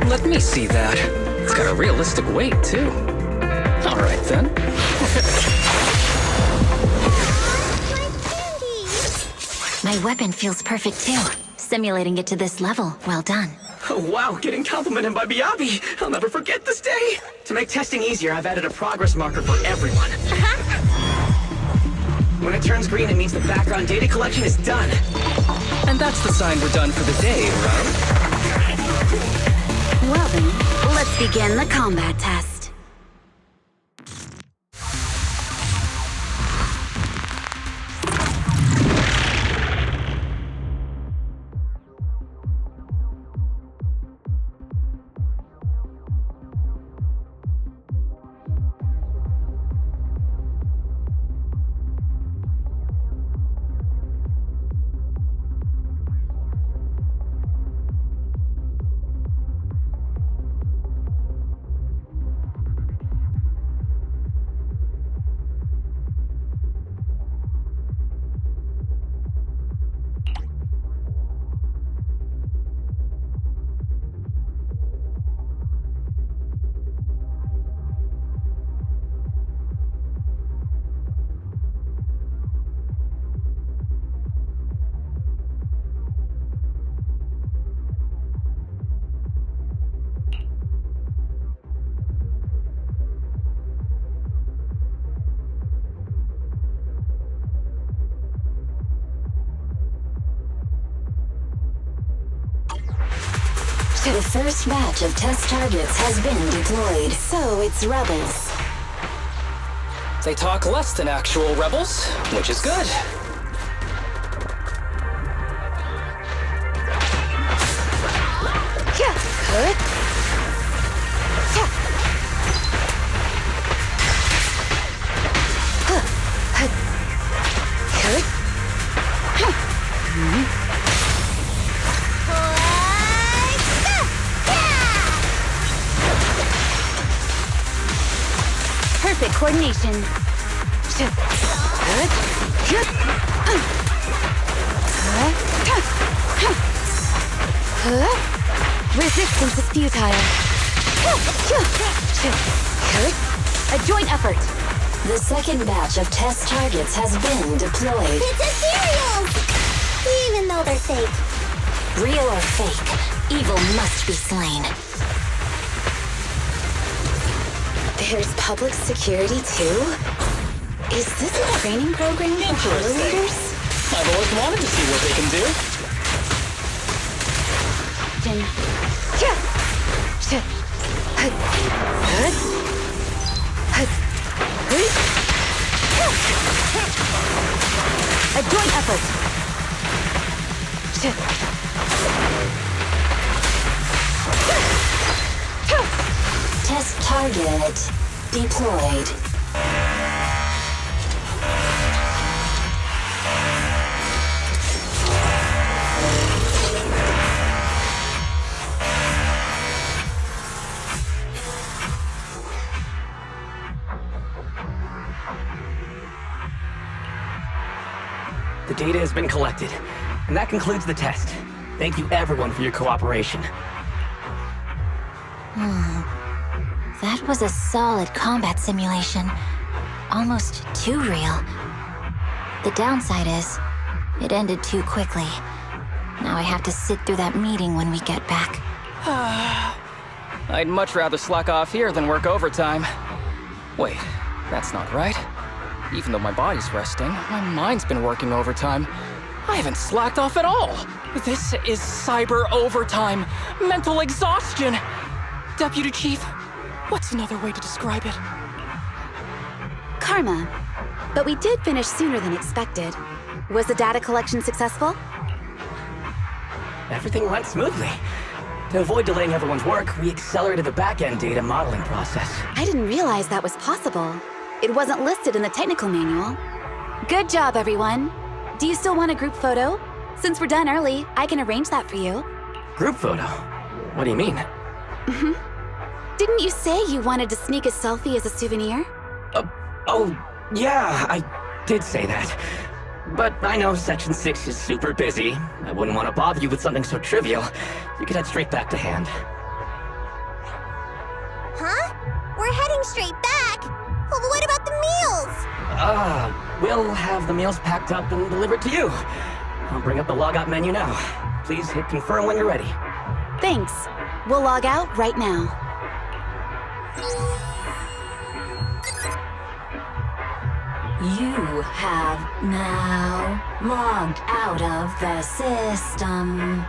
Let me see that. It's got a realistic weight, too. Alright then. My weapon feels perfect too. Simulating it to this level, well done. Oh, wow, getting complimented by Biabi. I'll never forget this day. To make testing easier, I've added a progress marker for everyone. When it turns green, it means the background data collection is done. And that's the sign we're done for the day, right? Well then, let's begin the combat test. The first batch of test targets has been deployed, so it's rebels. They talk less than actual rebels, which is good. Perfect coordination. Resistance is futile. A joint effort. The second batch of test targets has been deployed. It's Ethereals! Even though they're fake. Real or fake, evil must be slain. There's public security too? Is this a training program for Holo leaders? I've always wanted to see what they can do. A joint effort. Test target deployed. The data has been collected, and that concludes the test. Thank you everyone for your cooperation. That was a solid combat simulation. Almost too real. The downside is, it ended too quickly. Now I have to sit through that meeting when we get back. I'd much rather slack off here than work overtime. Wait, that's not right. Even though my body's resting, my mind's been working overtime. I haven't slacked off at all. This is cyber overtime. Mental exhaustion. Deputy Chief, what's another way to describe it? Karma. But we did finish sooner than expected. Was the data collection successful? Everything went smoothly. To avoid delaying everyone's work, we accelerated the back-end data modeling process. I didn't realize that was possible. It wasn't listed in the technical manual. Good job, everyone. Do you still want a group photo? Since we're done early, I can arrange that for you. Group photo? What do you mean? Didn't you say you wanted to sneak a selfie as a souvenir? Oh, yeah, I did say that. But I know Section 6 is super busy. I wouldn't want to bother you with something so trivial. You could head straight back to hand. coming straight back. Well, what about the meals? We'll have the meals packed up and delivered to you. I'll bring up the logout menu now. Please hit confirm when you're ready. Thanks. We'll log out right now. You have now logged out of the system.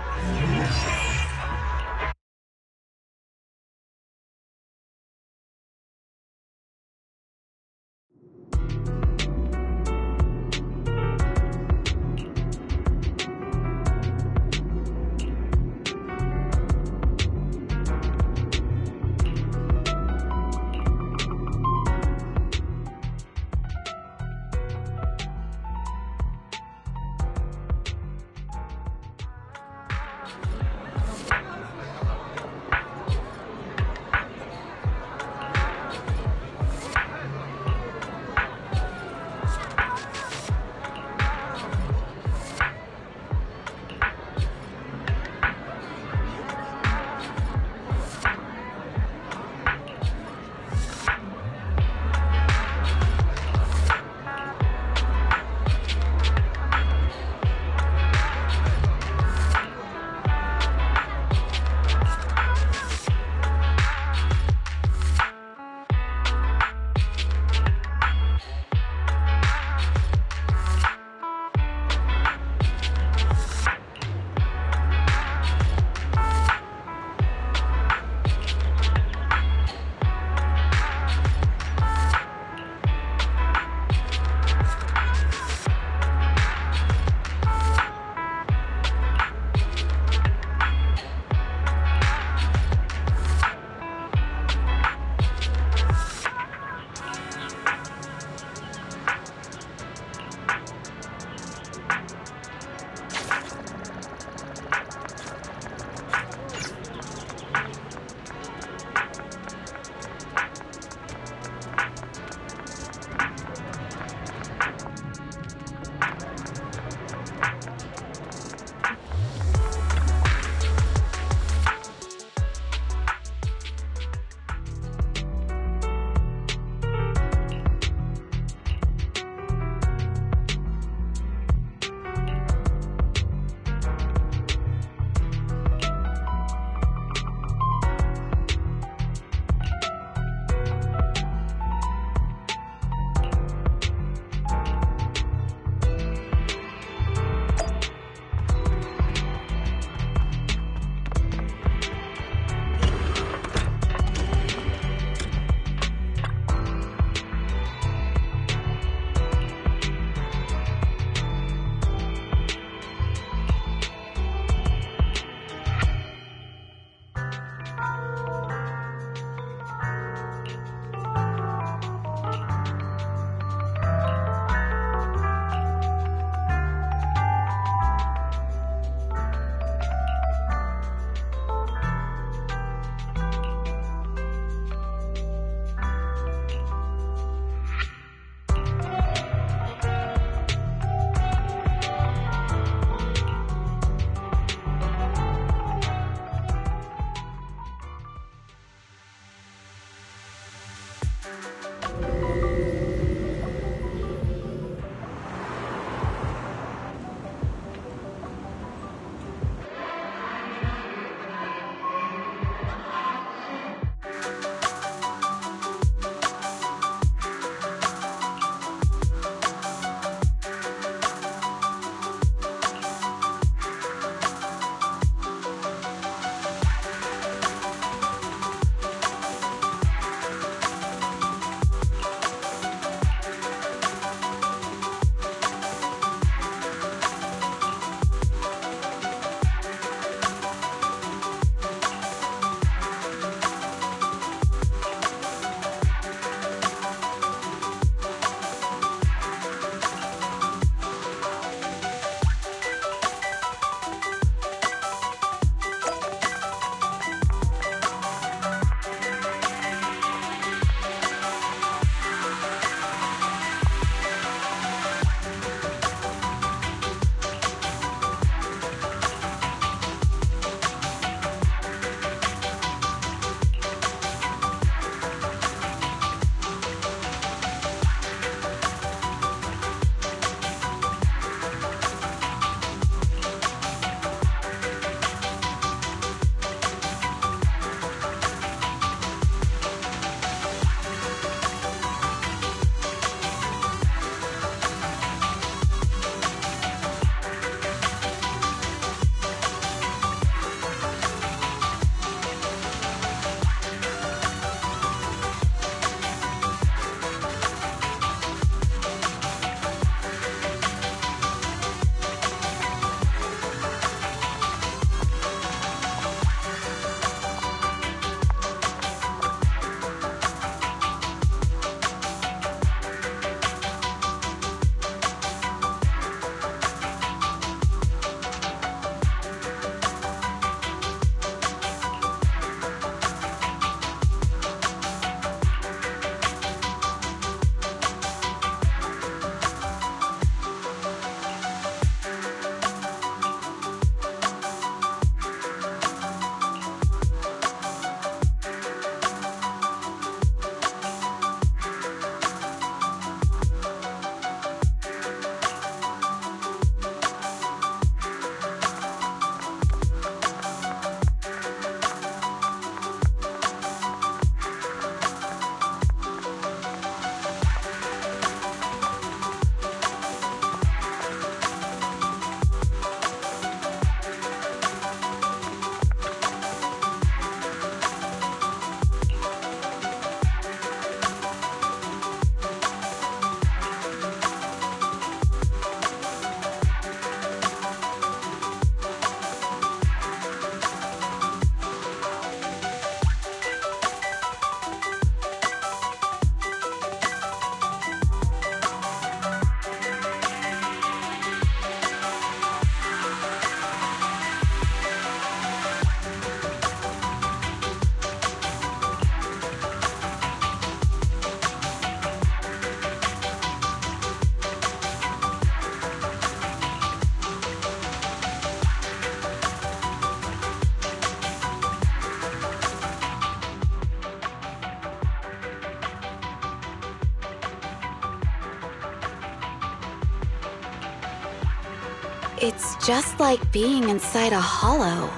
It's just like being inside a hollow.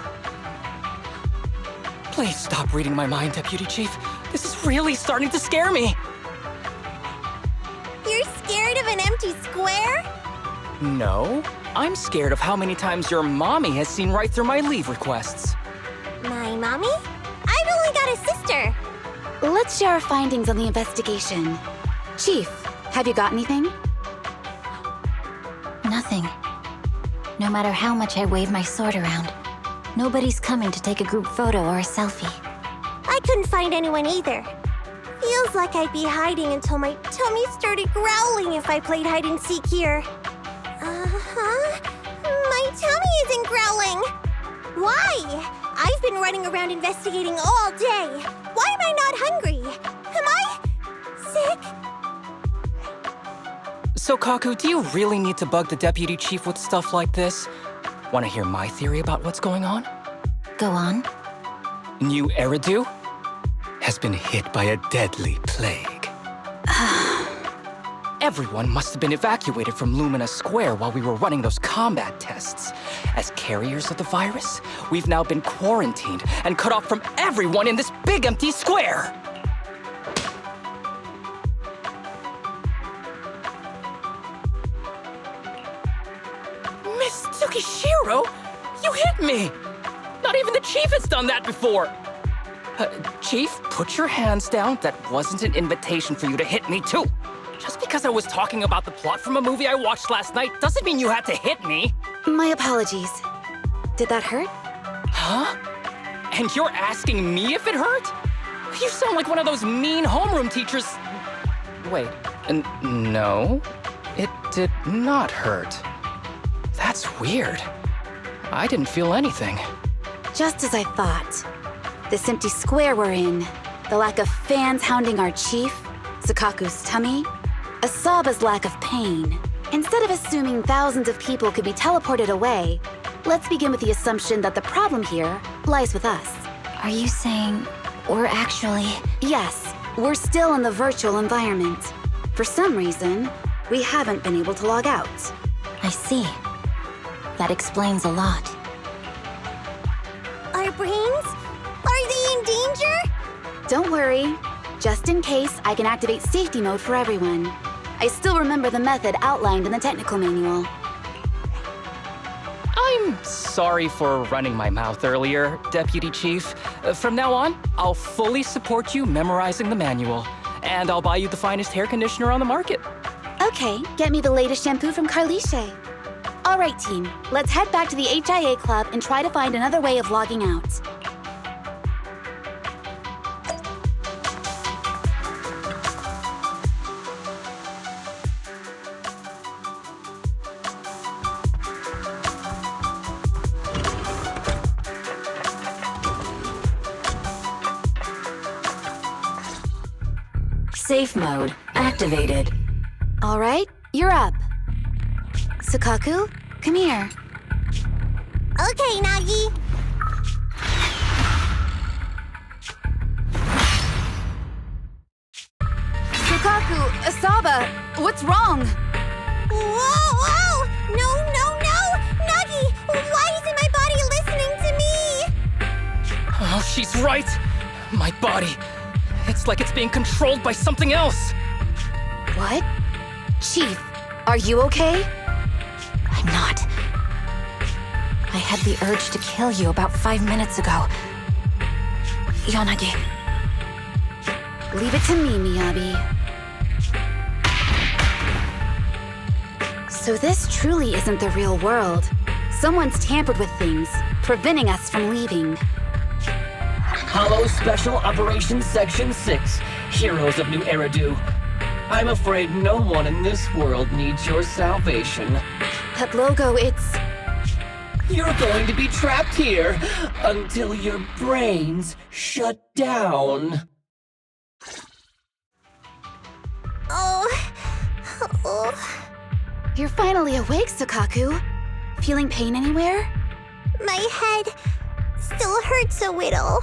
Please stop reading my mind, Deputy Chief. This is really starting to scare me. You're scared of an empty square? No, I'm scared of how many times your mommy has seen right through my leave requests. My mommy? I've only got a sister. Let's share our findings on the investigation. Chief, have you got anything? Nothing. No matter how much I wave my sword around, nobody's coming to take a group photo or a selfie. I couldn't find anyone either. Feels like I'd be hiding until my tummy started growling if I played hide and seek here. My tummy isn't growling. Why? I've been running around investigating all day. Why am I not hungry? Am I sick? So, Kaku, do you really need to bug the Deputy Chief with stuff like this? Want to hear my theory about what's going on? Go on. New Eridu has been hit by a deadly plague. Everyone must have been evacuated from Lumina Square while we were running those combat tests. As carriers of the virus, we've now been quarantined and cut off from everyone in this big empty square. Miss Tsukishiro, you hit me! Not even the Chief has done that before! Chief, put your hands down. That wasn't an invitation for you to hit me, too. Just because I was talking about the plot from a movie I watched last night doesn't mean you had to hit me. My apologies. Did that hurt? Huh? And you're asking me if it hurt? You sound like one of those mean homeroom teachers. Wait, no, it did not hurt. That's weird. I didn't feel anything. Just as I thought. This empty square we're in, the lack of fans hounding our chief, Sukaku's tummy, Asaba's lack of pain. Instead of assuming thousands of people could be teleported away, let's begin with the assumption that the problem here lies with us. Are you saying we're actually... Yes, we're still in the virtual environment. For some reason, we haven't been able to log out. I see. That explains a lot. Our brains? Are they in danger? Don't worry. Just in case, I can activate safety mode for everyone. I still remember the method outlined in the technical manual. I'm sorry for running my mouth earlier, Deputy Chief. From now on, I'll fully support you memorizing the manual. And I'll buy you the finest hair conditioner on the market. Okay, get me the latest shampoo from Carliche. All right, team. Let's head back to the HIA Club and try to find another way of logging out. Safe mode activated. All right, you're up. Sukaku, come here. Okay, Nagi. Sukaku, Asaba, what's wrong? Whoa! No! Nagi! Why isn't my body listening to me? Oh, she's right. My body. It's like it's being controlled by something else. What? Chief, are you okay? I'm not. I had the urge to kill you about 5 minutes ago. Yanagi. Leave it to me, Miyabi. So this truly isn't the real world. Someone's tampered with things, preventing us from leaving. Hollow Special Operations Section 6, Heroes of New Eridu. I'm afraid no one in this world needs your salvation. That logo, it's... You're going to be trapped here until your brains shut down. Oh. You're finally awake, Sukaku. Feeling pain anywhere? My head still hurts a little.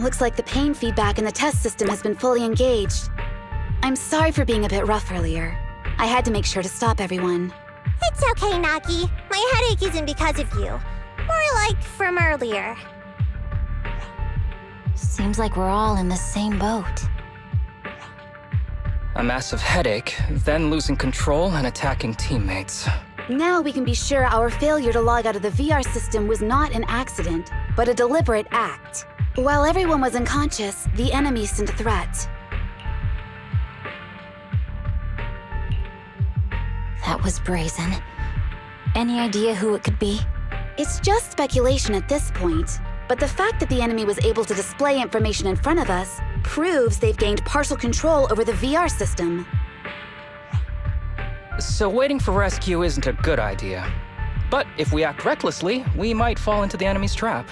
Looks like the pain feedback in the test system has been fully engaged. I'm sorry for being a bit rough earlier. I had to make sure to stop everyone. It's okay, Nagi. My headache isn't because of you. More like from earlier. Seems like we're all in the same boat. A massive headache, then losing control and attacking teammates. Now we can be sure our failure to log out of the VR system was not an accident, but a deliberate act. While everyone was unconscious, the enemy sent a threat. That was brazen. Any idea who it could be? It's just speculation at this point, but the fact that the enemy was able to display information in front of us proves they've gained partial control over the VR system. So waiting for rescue isn't a good idea. But if we act recklessly, we might fall into the enemy's trap.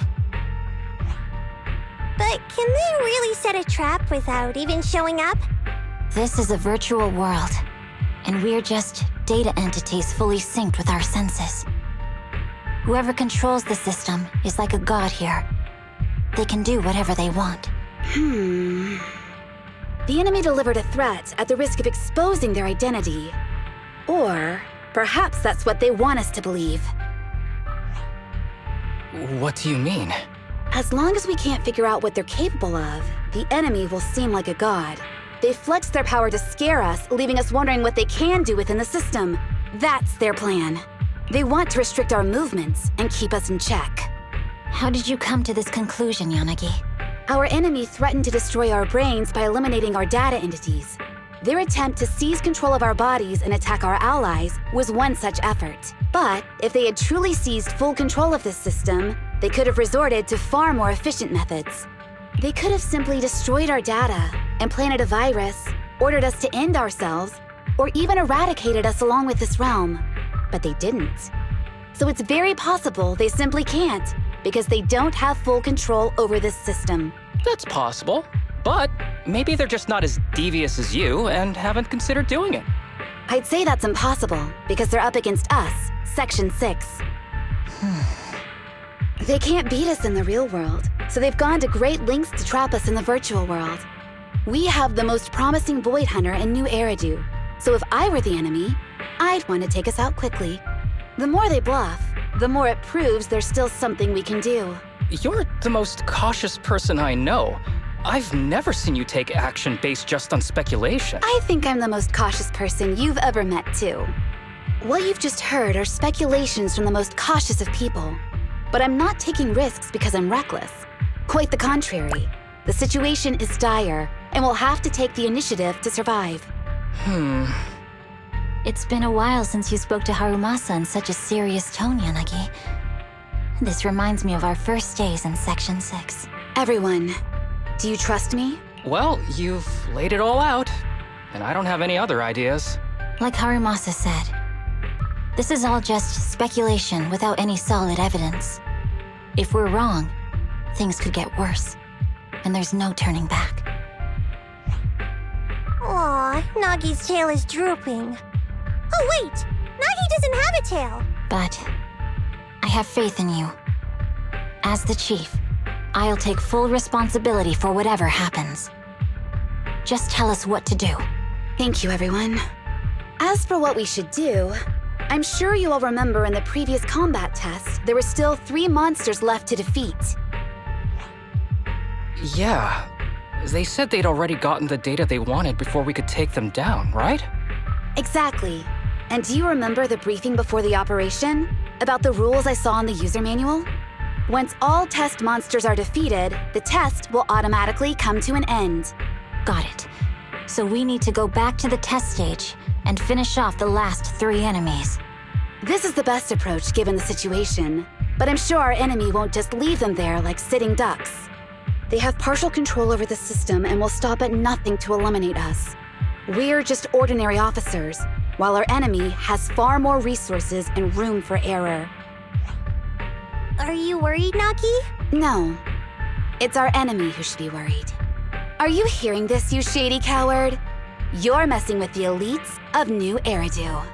But can they really set a trap without even showing up? This is a virtual world, and we're just data entities fully synced with our senses. Whoever controls the system is like a god here. They can do whatever they want. The enemy delivered a threat at the risk of exposing their identity. Or perhaps that's what they want us to believe. What do you mean? As long as we can't figure out what they're capable of, the enemy will seem like a god. They flex their power to scare us, leaving us wondering what they can do within the system. That's their plan. They want to restrict our movements and keep us in check. How did you come to this conclusion, Yanagi? Our enemy threatened to destroy our brains by eliminating our data entities. Their attempt to seize control of our bodies and attack our allies was one such effort. But if they had truly seized full control of this system, they could have resorted to far more efficient methods. They could have simply destroyed our data, implanted a virus, ordered us to end ourselves, or even eradicated us along with this realm. But they didn't. So it's very possible they simply can't, because they don't have full control over this system. That's possible. But maybe they're just not as devious as you and haven't considered doing it. I'd say that's impossible, because they're up against us, Section 6. They can't beat us in the real world, so they've gone to great lengths to trap us in the virtual world. We have the most promising Void Hunter in New Eridu, so if I were the enemy, I'd want to take us out quickly. The more they bluff, the more it proves there's still something we can do. You're the most cautious person I know. I've never seen you take action based just on speculation. I think I'm the most cautious person you've ever met, too. What you've just heard are speculations from the most cautious of people. But I'm not taking risks because I'm reckless. Quite the contrary. The situation is dire, and we'll have to take the initiative to survive. It's been a while since you spoke to Harumasa in such a serious tone, Yanagi. This reminds me of our first days in Section 6. Everyone, do you trust me? Well, you've laid it all out, and I don't have any other ideas. Like Harumasa said, this is all just speculation without any solid evidence. If we're wrong, things could get worse, and there's no turning back. Aw, Nagi's tail is drooping. Oh wait! Nagi doesn't have a tail! But I have faith in you. As the chief, I'll take full responsibility for whatever happens. Just tell us what to do. Thank you, everyone. As for what we should do, I'm sure you all remember in the previous combat test, there were still 3 monsters left to defeat. Yeah. They said they'd already gotten the data they wanted before we could take them down, right? Exactly. And do you remember the briefing before the operation? About the rules I saw in the user manual? Once all test monsters are defeated, the test will automatically come to an end. Got it. So we need to go back to the test stage and finish off the last 3 enemies. This is the best approach given the situation, but I'm sure our enemy won't just leave them there like sitting ducks. They have partial control over the system and will stop at nothing to eliminate us. We're just ordinary officers, while our enemy has far more resources and room for error. Are you worried, Nagi? No, it's our enemy who should be worried. Are you hearing this, you shady coward? You're messing with the elites of New Eridu.